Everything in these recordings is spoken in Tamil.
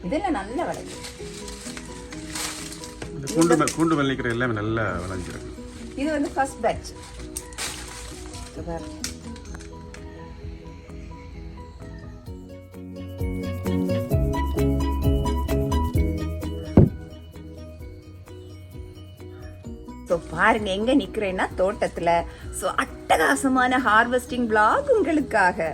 இதெல்லாம் நல்ல விளையும். கூண்டு மேல நிக்கிற எல்லாமே நல்லா விளைஞ்சிருக்கு. இது வந்து ஃபர்ஸ்ட் பேட்ச். பாருங்க எங்க நிக்கிறேன்னா தோட்டத்துல. சோ அட்டகாசமான ஹார்வெஸ்டிங் vlog உங்களுக்காக.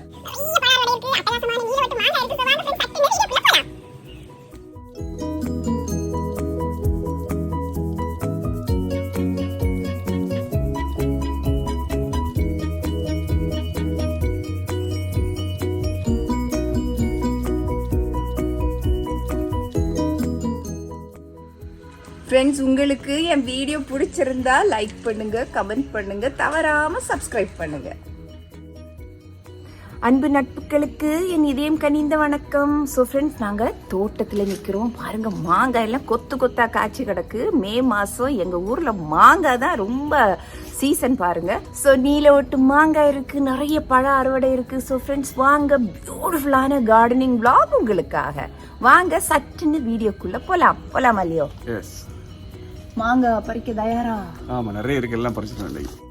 ஃப்ரெண்ட்ஸ், உங்களுக்கு என் வீடியோ பிடிச்சிருந்தா லைக் பண்ணுங்க, கமெண்ட் பண்ணுங்க, தவறாம சப்ஸ்கிரைப் பண்ணுங்க. அன்பு நட்புகளுக்கு என் இதயம் கனிந்த வணக்கம். ஸோ ஃப்ரெண்ட்ஸ், நாங்கள் தோட்டத்தில் நிற்கிறோம். பாருங்க, மாங்காய் எல்லாம் கொத்து கொத்தா காய்ச்சி கிடக்கு. மே மாதம் எங்கள் ஊரில் மாங்காய் தான் ரொம்ப சீசன் பாருங்க. ஸோ நீல ஒட்டு மாங்காய் இருக்கு, நிறைய பழ அறுவடை இருக்கு. ஸோ ஃப்ரெண்ட்ஸ், வாங்க, பியூட்டிஃபுல்லான கார்டனிங் vlog உங்களுக்காக. வாங்க சட்டுன்னு வீடியோக்குள்ள போலாம் இல்லையோ? மாங்காய் பறிக்க தயாரா? ஆமா, நிறைய இருக்கு, எல்லாம் பறிச்சிட்டோம்.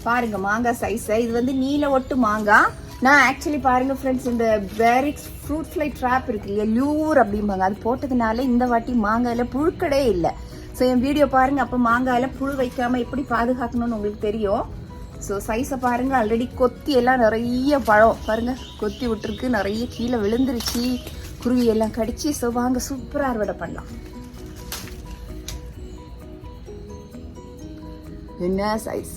பாருங்க மாங்காய் சைஸ். இது வந்து நீல ஒட்டு மாங்காய். நான் ஆக்சுவலி பாருங்க ஃப்ரெண்ட்ஸ், இந்த வேரிக்ஸ் ஃப்ரூட் ஃப்ளை ட்ராப் இருக்கு இல்லையா, லியூர் அப்படிம்பாங்க, அது போட்டதுனால இந்த வாட்டி மாங்காயில புழுக்கடே இல்லை. ஸோ என் வீடியோ பாருங்க, அப்போ மாங்காயில புழு வைக்காம எப்படி பாதுகாக்கணும்னு உங்களுக்கு தெரியும். ஸோ சைஸை பாருங்க, ஆல்ரெடி கொத்தி எல்லாம் நிறைய பழம் பாருங்க கொத்தி விட்டுருக்கு, நிறைய கீழே விழுந்துருச்சு, குருவி எல்லாம் கடிச்சு. ஸோ வாங்க சூப்பராக அறுவடை பண்ணலாம். என்ன சைஸ்!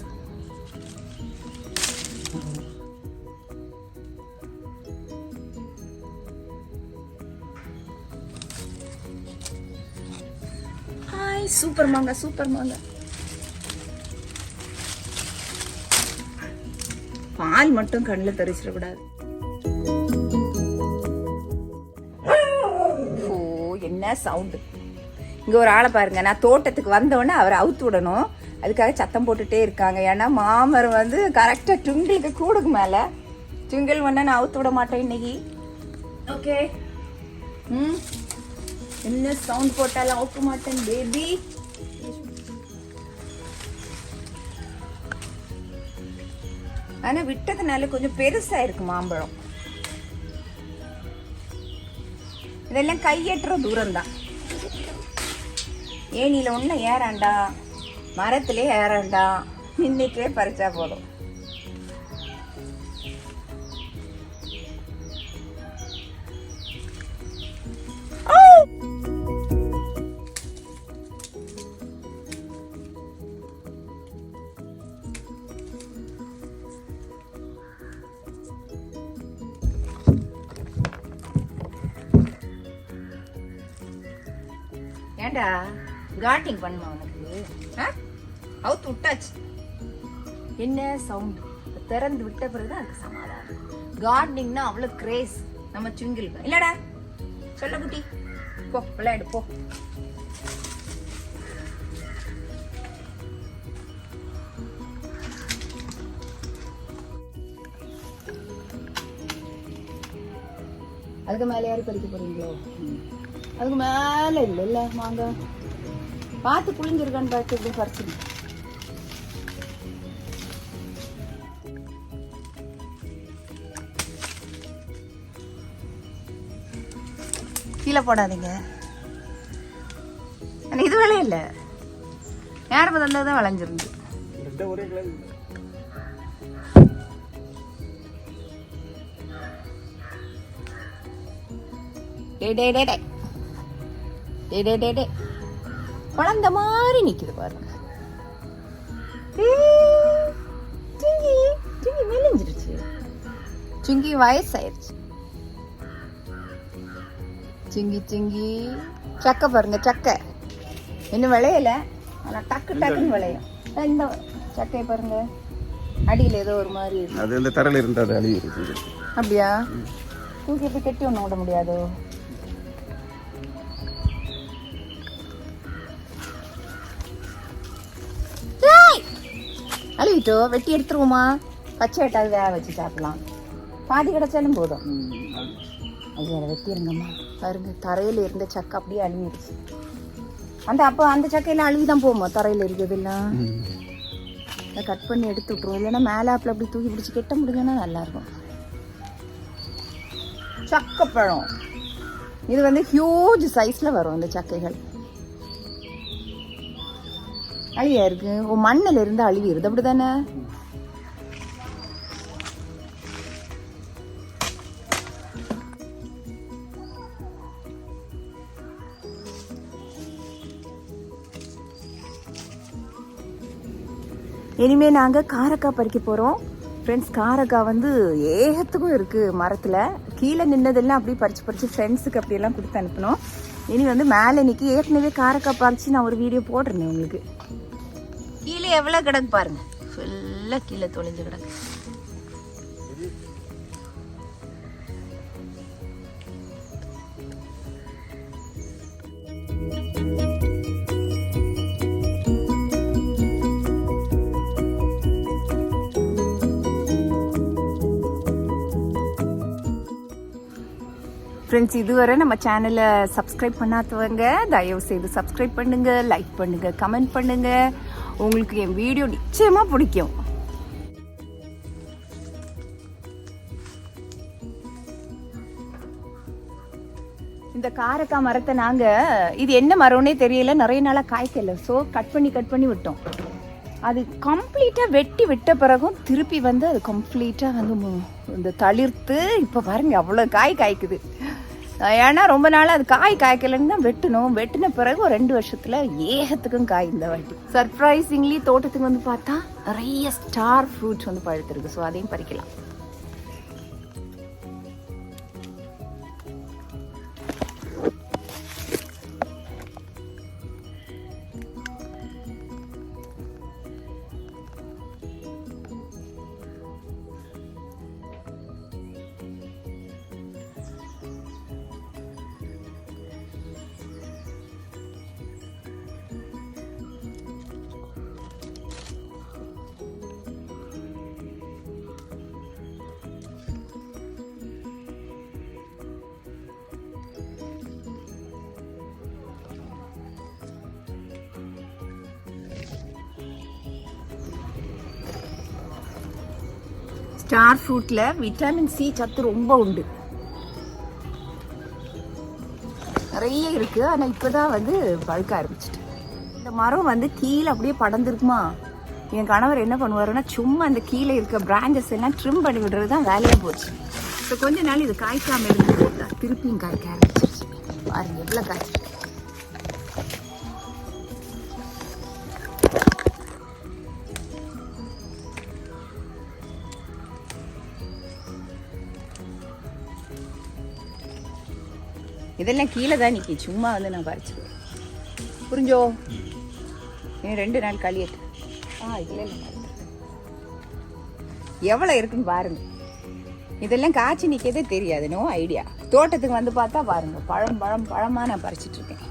சூப்பர் மாங்காய், சூப்பர் மாங்காய். பால் மட்டும் கண்ணில் தெரிச்சிடக்கூடாது. ஓ, என்ன சவுண்டு! இங்க ஒரு ஆளை பாருங்க. நான் தோட்டத்துக்கு வந்தோடனே அவரை அவுத்து விடணும், அதுக்காக சத்தம் போட்டுட்டே இருக்காங்க. ஏன்னா மாமரம் வந்து கரெக்டா டுங்கிலுக்கு கூடுக்கு மேல. டுங்கில் வேணா நான் அவுத்து விட மாட்டேன் இன்னைக்கு. ஓகே. என்ன சவுண்ட் போட்டாலும் அவுக்க மாட்டேன் பேபி. ஆனா விட்டதுனால கொஞ்சம் பெருசா இருக்கு மாம்பழம். இதெல்லாம் கையேற்ற தூரம் தான். ஏனில ஒண்ணு ஏறாண்டா, மரத்திலே ஏறாண்டா, நின்னுட்டே பறிச்சா போதும். ஏண்டா கார்டனிங் பண்ணுமா உனக்கு? அவுத்து விட்டாச்சு. என்ன சவுண்ட்! திறந்து விட்ட பிறகுதான் அதுக்கு சமாதானம். கார்டனிங்னா அவ்வளவு கிரேஸ் நம்ம சுங்கில் இல்லடா. சொல்ல குட்டி, போ விளையாடு போ. அதுக்கு மேல யாரு பறிக்க போறீங்களோ? அதுக்கு மேல இல்ல மாங்காய் பார்த்து புளிஞ்சிருக்கான்னு பார்த்து இப்படி பறிச்சுங்க. கீழே போடாதீங்க. இது விளைய இல்ல, நேரம் தந்ததுதான் விளைஞ்சிருந்து. குழந்த மாதிரி நிக்குது பாருங்க. மெலிஞ்சிருச்சு, சுங்கி வயசாயிருச்சு. சிங்கி சிங்கி சக்கை பாருங்க, சக்கை இன்னும் விளையல, ஆனால் டக்குன்னு விளையும். இந்த சக்கையை பாருங்க, அடியில் ஏதோ ஒரு மாதிரி இருக்கு. அது இந்த தரையில் இருந்தால் அது அழிவு இருக்கு. அப்படியா? தூக்கி எப்படி கட்டி ஒன்றும் விட முடியாதோ? அழுவிட்டோ, வெட்டி எடுத்துருவோமா? பச்சை வெட்டாது வேக வச்சு சாப்பிடலாம். பாதி கிடைச்சாலும் போதும். ஐயா வெட்டிருங்கம்மா. பாருங்க, தரையில் இருந்த சக்கை அப்படியே அழுவிடுச்சு. அந்த சக்கையெல்லாம் அழுவிதான் போகுமா தரையில் இருக்குதுலாம்? கட் பண்ணி எடுத்து விட்டுருவோம். இல்லைன்னா மேலாப்பில் அப்படி தூக்கி பிடிச்சி கெட்ட முடிஞ்சோன்னா நல்லாயிருக்கும். சக்கப்பழம் இது வந்து ஹியூஜ் சைஸில் வரும். இந்த சக்கைகள் அழியா இருக்கு. மண்ணில் இருந்து அழுவிடுது, அப்படி தானே? இனிமே நாங்கள் காரைக்காய் பறிக்க போகிறோம் ஃப்ரெண்ட்ஸ். காரைக்காய் வந்து ஏகத்துக்கும் இருக்குது மரத்தில். கீழே நின்னதெல்லாம் அப்படியே பறித்து ஃப்ரெண்ட்ஸுக்கு அப்படியெல்லாம் கொடுத்து அனுப்பினோம். இனி வந்து மேலே இன்னைக்கு ஏற்கனவே காரைக்காய் பறித்து நான் ஒரு வீடியோ போடுறேன் உங்களுக்கு. கீழே எவ்வளோ கிடக்கு பாருங்க, ஃபுல்லாக கீழே தொலைஞ்சு கிடக்கு. ஃப்ரெண்ட்ஸ், இதுவரை நம்ம சேனலை சப்ஸ்கிரைப் பண்ணாதவங்க தயவு செய்து சப்ஸ்கிரைப் பண்ணுங்க, லைக் பண்ணுங்க, கமெண்ட் பண்ணுங்க. உங்களுக்கு என் வீடியோ நிச்சயமா பிடிக்கும். இந்த காரைக்காய் மரத்தை இது என்ன மரம்னே தெரியல, நிறைய நாளாக காய்க்கல. ஸோ கட் பண்ணி விட்டோம். அது கம்ப்ளீட்டாக வெட்டி விட்ட பிறகும் திருப்பி வந்து அது கம்ப்ளீட்டாக வந்து இந்த தளிர்த்து இப்போ பாருங்க அவ்வளோ காய்க்குது. ஏன்னா ரொம்ப நாள் அது காய்க்கலன்னு தான் வெட்டணும். வெட்டின பிறகு ஒரு 2 வருஷத்துல ஏகத்துக்கும் காய். இந்த வாட்டி சர்ப்ரைசிங்லி தோட்டத்துக்கு வந்து பார்த்தா நிறைய ஸ்டார் ஃப்ரூட்ஸ் வந்து பழுத்திருக்கு. ஸோ அதையும் பறிக்கலாம். ஸ்டார் ஃப்ரூட்ல விட்டமின் சி சத்து ரொம்ப உண்டு, நிறைய இருக்கு. ஆனா இப்பதான் வந்து பழுக்க ஆரம்பிச்சிட்டு. இந்த மரம் வந்து கீழே அப்படியே படர்ந்துருக்குமா. என் கணவர் என்ன பண்ணுவாருன்னா சும்மா அந்த கீழே இருக்க பிரான்ச்சஸ் எல்லாம் ட்ரிம் பண்ணி விடுறது தான் வேலையா போச்சு. இப்போ கொஞ்ச நாள் இது காய்க்காம இருந்து போட்டா திருப்பியும் காய்க்க ஆரம்பிச்சிருச்சு. பாருங்க எவ்வளவு காய்ச்சி. இதெல்லாம் கீழே தான் நிற்கி, சும்மா வந்து நான் பறிச்சுக்குவேன். புரிஞ்சோ? இன்னும் 2 நாள் கழியட்டு. இதுல எவ்வளோ இருக்குன்னு பாருங்க. இதெல்லாம் காய்ச்சி நிற்கதே தெரியாது. No idea. தோட்டத்துக்கு வந்து பார்த்தா பாருங்க பழமாக நான் பறிச்சிட்டு இருக்கேன்.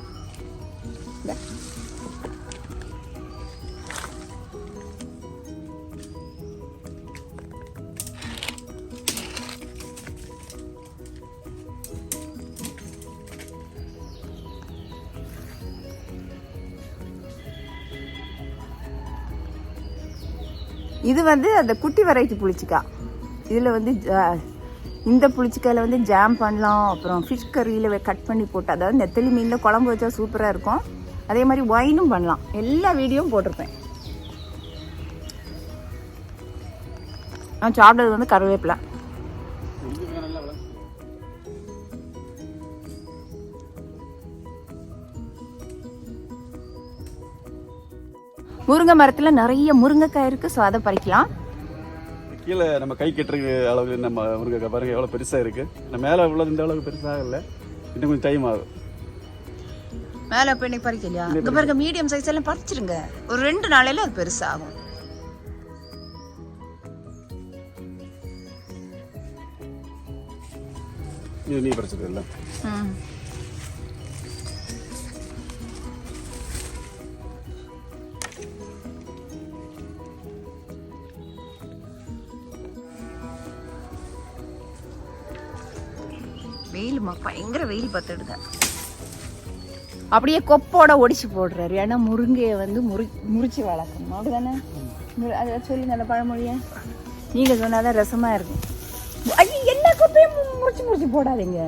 இது வந்து அந்த குட்டி வெரைட்டி புளிச்சிக்காய். இதில் வந்து இந்த புளிச்சிக்காயில் வந்து ஜாம் பண்ணலாம். அப்புறம் ஃபிஷ் கறியில் கட் பண்ணி போட்டு, அதாவது நெத்தலி மீனில் குழம்பு வச்சா சூப்பராக இருக்கும். அதே மாதிரி ஒயினும் பண்ணலாம். எல்லா வீடியோவும் போட்டிருப்பேன். நான் சாப்பிட்றது வந்து கருவேப்பிலை. முருங்கை மரத்தில் நிறைய முருங்கைக்காய் இருக்குது. ஸோ அதை பறிக்கலாம். கீழே நம்ம கை கட்டுற அளவுக்கு நம்ம முருங்கைக்காய் பாருங்க எவ்வளோ பெருசாக இருக்குது. நம்ம மேலே உள்ளது இந்த அளவுக்கு பெருசாக இல்லை. இன்னும் கொஞ்சம் டைம் ஆகும். மேலே இப்போ இன்னைக்கு பறிக்கலையா? இங்கே பாருங்க, மீடியம் சைஸ் எல்லாம் பறிச்சிருங்க. ஒரு 2 நாளையில அது பெருசாகும். இது நீ பறிச்சது இல்லை. வெயிலுமா, பயங்கர வெயில் பார்த்துடுங்க. அப்படியே கொப்போட ஒடிச்சு போடுறாரு. ஏன்னா முருங்கையை வந்து முறிச்சு வளர்க்கணும், அப்படிதானே? அதை சொல்லுங்க அந்த பழமொழியை. நீங்கள் சொன்னாதான் ரசமாக இருக்கும். ஐயோ, எல்லா கொப்பையும் முறிச்சு போடாதீங்க.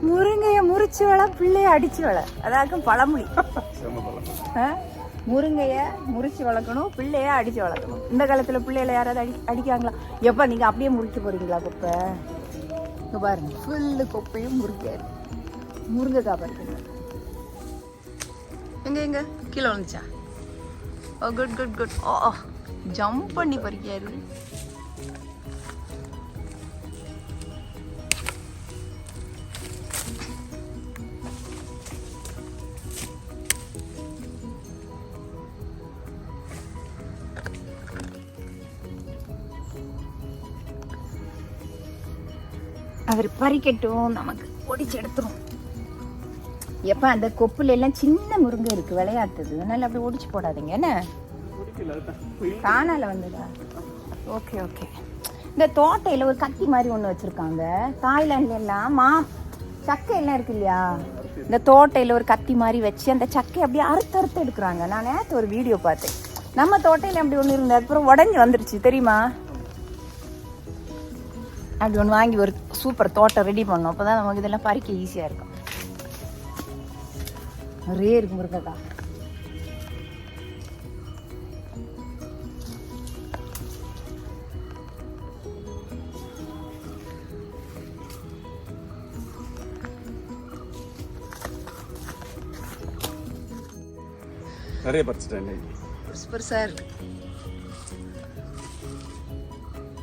முருங்கையை முறிச்சு வள, பிள்ளைய அடிச்சு வள, அதாக்கும் பழமொழி. முருங்கைய முறிச்சு வளர்க்கணும், பிள்ளைய அடிச்சு வளர்க்கணும். இந்த காலத்துல பிள்ளைகளை யாராவது அடிக்காங்களா? எப்ப நீங்க அப்படியே முறிக்க போறீங்களா கொப்பை? இங்க பாருங்க, ஃபுல்லு கொப்பையும் முருங்கைக்காய் பறிக்கணும். எங்க கீழே வந்துச்சா? ஓ, குட் குட் குட். ஓ, ஜம்ப் பண்ணி பறிக்காரு. அவர் பறிக்கட்டும், நமக்கு ஒடிச்சு எடுத்துரும். எப்ப அந்த கொப்புல எல்லாம் சின்ன முருங்கை இருக்கு, விளையாட்டுது, அதனால அப்படி ஒடிச்சு போடாதீங்க. என்ன காணால வந்ததா? Okay okay. இந்த தோட்டையில ஒரு கத்தி மாதிரி ஒண்ணு வச்சிருக்காங்க. தாய்லாந்துல எல்லாம் சக்கை எல்லாம் இருக்கு இல்லையா, இந்த தோட்டையில ஒரு கத்தி மாதிரி வச்சு அந்த சக்கை அப்படியே அறுத்து எடுக்கிறாங்க. நான் நேற்று ஒரு வீடியோ பார்த்தேன். நம்ம தோட்டையில அப்படி ஒண்ணு இருந்தது, அப்புறம் உடஞ்சி வந்துருச்சு தெரியுமா? அப்படி ஒன்று வாங்கி ஒரு சூப்பர் தோட்டம் ரெடி பண்ணோம். அப்போ தான் நமக்கு இதெல்லாம் பறிக்க ஈஸியாக இருக்கும். நிறைய இருக்கும் முருங்கக்கா. நிறைய பறிச்சிட்டேன். பெருசா இருக்கு.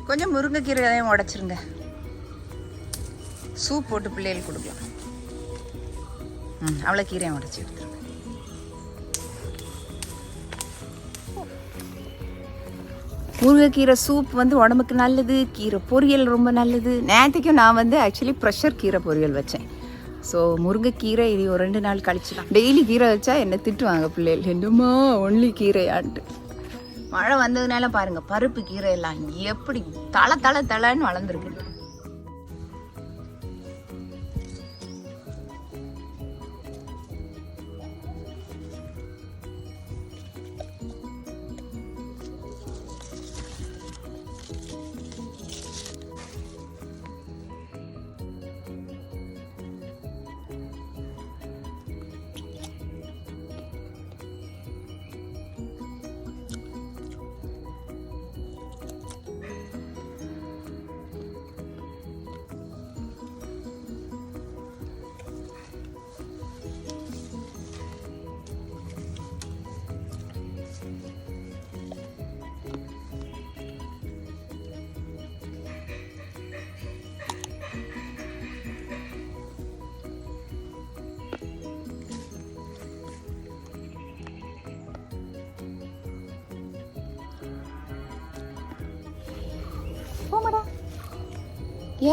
கொஞ்சம் முருங்கைக்கீரையும் உடைச்சிருங்க, சூப் போட்டு பிள்ளைகளுக்கு கொடுக்கலாம். அவ்வளோ கீரையும் உடைச்சி எடுத்துருங்க. முருங்கைக்கீரை சூப் வந்து உடம்புக்கு நல்லது. கீரை பொரியல் ரொம்ப நல்லது. நேற்றுக்கும் நான் வந்து ஆக்சுவலி ப்ரெஷர் கீரை பொரியல் வச்சேன். ஸோ முருங்கைக்கீரை இது ஒரு 2 நாள் கழிச்சுலாம். டெய்லி கீரை வச்சா என்ன திட்டுவாங்க பிள்ளைகள், என்னம்மா ஒன்லி கீரையான்ட்டு. மழை வந்ததுனால பாருங்க, பருப்பு கீரை எல்லாம் எப்படி தளன்னு வளர்ந்துருக்கு.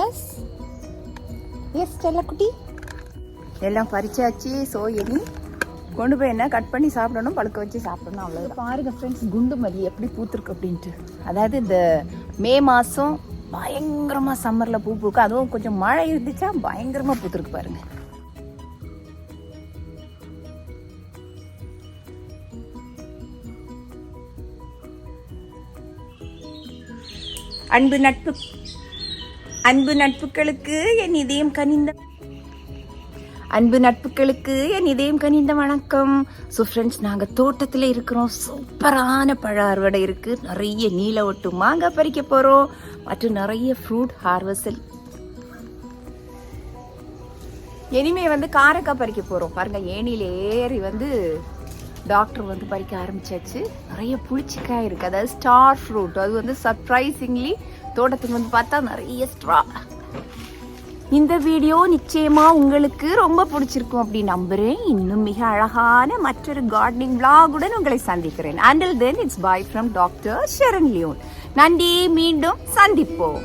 எஸ் எஸ் செல்லக்குட்டி, எல்லாம் பறிச்சாச்சு. ஸோ இனி கொண்டு போய் என்ன கட் பண்ணி சாப்பிடணும், பழுக்க வச்சு சாப்பிடணும், அவ்வளோ. பாருங்க ஃப்ரெண்ட்ஸ், குண்டு மல்லி எப்படி பூத்துருக்கு அப்படின்ட்டு. அதாவது இந்த மே மாதம் பயங்கரமாக சம்மரில் பூ பூக்கும். அதுவும் கொஞ்சம் மழை இருந்துச்சா பயங்கரமாக பூத்துருக்கு பாருங்க. அன்பு நட்புகளுக்கு என் இதயம் கனிந்த வணக்கம். ஸோ ஃப்ரெண்ட்ஸ், நாங்கள் தோட்டத்தில் இருக்கிறோம். சூப்பரான பழ அறுவடை இருக்குது. நிறைய நீல ஒட்டு மாங்காய் பறிக்க போகிறோம், மற்றும் நிறைய ஃப்ரூட் ஹார்வெஸ்ட். இனிமே வந்து காரைக்காய் பறிக்க போகிறோம். பாருங்கள், ஏணியில் ஏறி வந்து டாக்டர் வந்து பறிக்க ஆரம்பிச்சாச்சு. நிறைய புளிச்சிக்காய் இருக்குது, அதாவது ஸ்டார் ஃப்ரூட். அது வந்து சர்ப்ரைசிங்லி தோட்டத்துக்கு வந்து பார்த்தா நிறைய ஸ்ட்ரா. இந்த வீடியோ நிச்சயமா உங்களுக்கு ரொம்ப பிடிச்சிருக்கும் அப்படி நம்புறேன். இன்னும் மிக அழகான மற்றொரு கார்டனிங் vlog-உடன் உங்களை சந்திக்கிறேன். Until then, it's bye from Dr. Sharon Leon. நன்றி, மீண்டும் சந்திப்போம்.